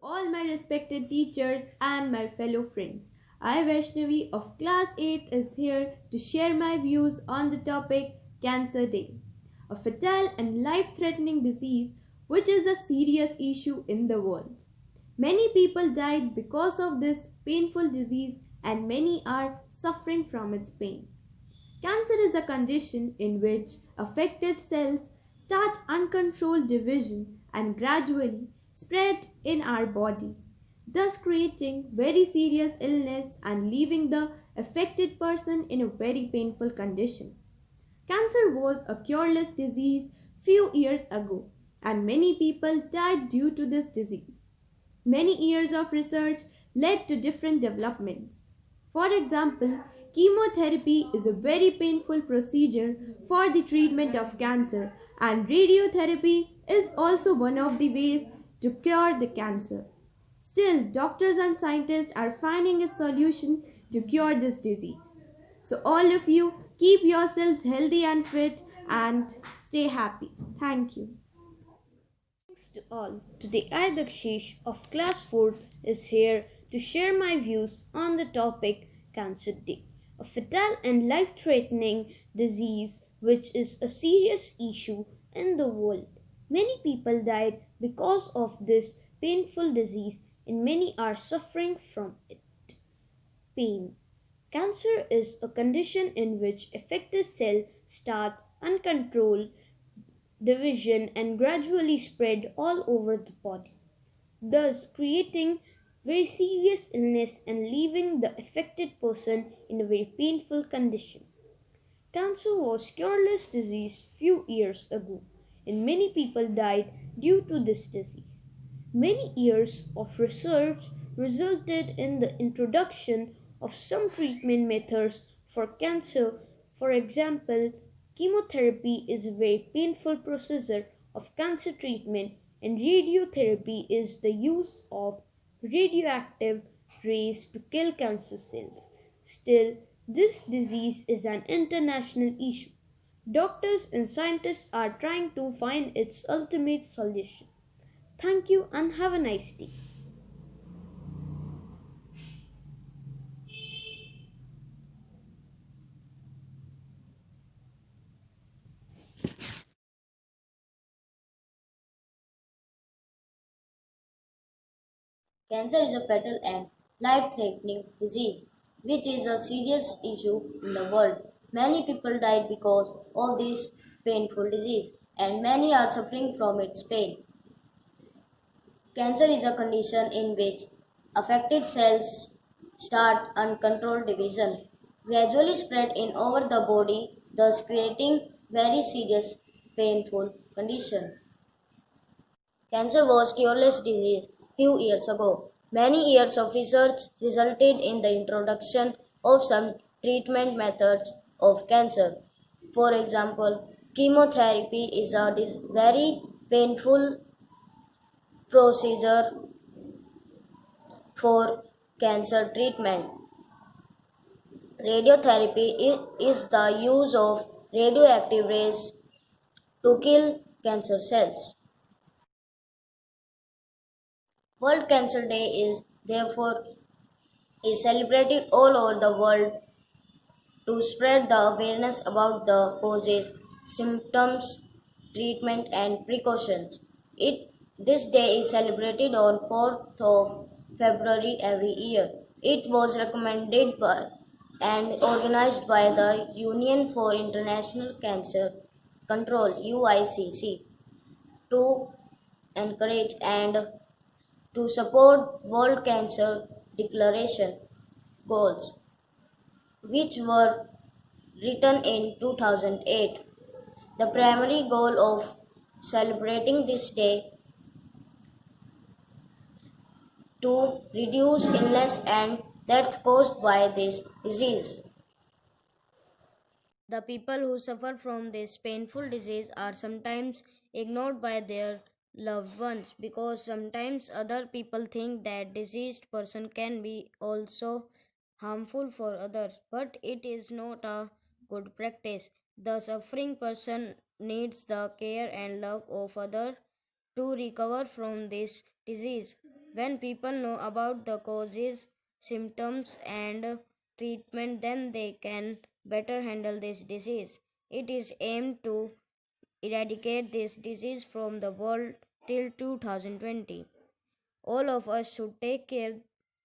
all my respected teachers and my fellow friends. I, Vaishnavi of Class 8, is here to share my views on the topic Cancer Day, a fatal and life threatening disease which is a serious issue in the world. Many people died because of this painful disease, and many are suffering from its pain. Cancer is a condition in which affected cells start uncontrolled division and gradually spread in our body, thus creating very serious illness and leaving the affected person in a very painful condition. Cancer was a cureless disease few years ago, and many people died due to this disease. Many years of research led to different developments. For example, chemotherapy is a very painful procedure for the treatment of cancer, and radiotherapy is also one of the ways to cure the cancer. Still, doctors and scientists are finding a solution to cure this disease. So, all of you, keep yourselves healthy and fit and stay happy. Thank you. Thanks to all. Today I, Dakshish of Class 4, is here to share my views on the topic Cancer Day, a fatal and life-threatening disease which is a serious issue in the world. Many people died because of this painful disease and many are suffering from it. Pain. Cancer is a condition in which affected cells start uncontrolled division and gradually spread all over the body, thus creating very serious illness and leaving the affected person in a very painful condition. Cancer was cureless disease few years ago, and many people died due to this disease. Many years of research resulted in the introduction of some treatment methods for cancer. For example, chemotherapy is a very painful procedure of cancer treatment, and radiotherapy is the use of radioactive rays to kill cancer cells. Still, this disease is an international issue. Doctors and scientists are trying to find its ultimate solution. Thank you and have a nice day. Cancer is a fatal and life-threatening disease, which is a serious issue in the world. Many people died because of this painful disease, and many are suffering from its pain. Cancer is a condition in which affected cells start uncontrolled division, gradually spread in over the body, thus creating very serious painful condition. Cancer was cureless disease few years ago. Many years of research resulted in the introduction of some treatment methods of cancer. For example, chemotherapy is a very painful procedure for cancer treatment. Radiotherapy is the use of radioactive rays to kill cancer cells. World Cancer Day is celebrated all over the world to spread the awareness about the causes, symptoms, treatment and precautions. This day is celebrated on 4th of February every year. It was recommended by and organized by the Union for International Cancer Control UICC to encourage and to support World Cancer Declaration goals, which were written in 2008. The primary goal of celebrating this day to reduce illness and death caused by this disease. The people who suffer from this painful disease are sometimes ignored by their loved ones because sometimes other people think that diseased person can be also harmful for others, but it is not a good practice. The suffering person needs the care and love of others to recover from this disease. When people know about the causes, symptoms, and treatment, then they can better handle this disease. It is aimed to eradicate this disease from the world till 2020. All of us should take care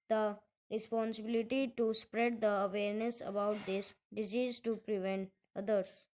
the responsibility to spread the awareness about this disease to prevent others.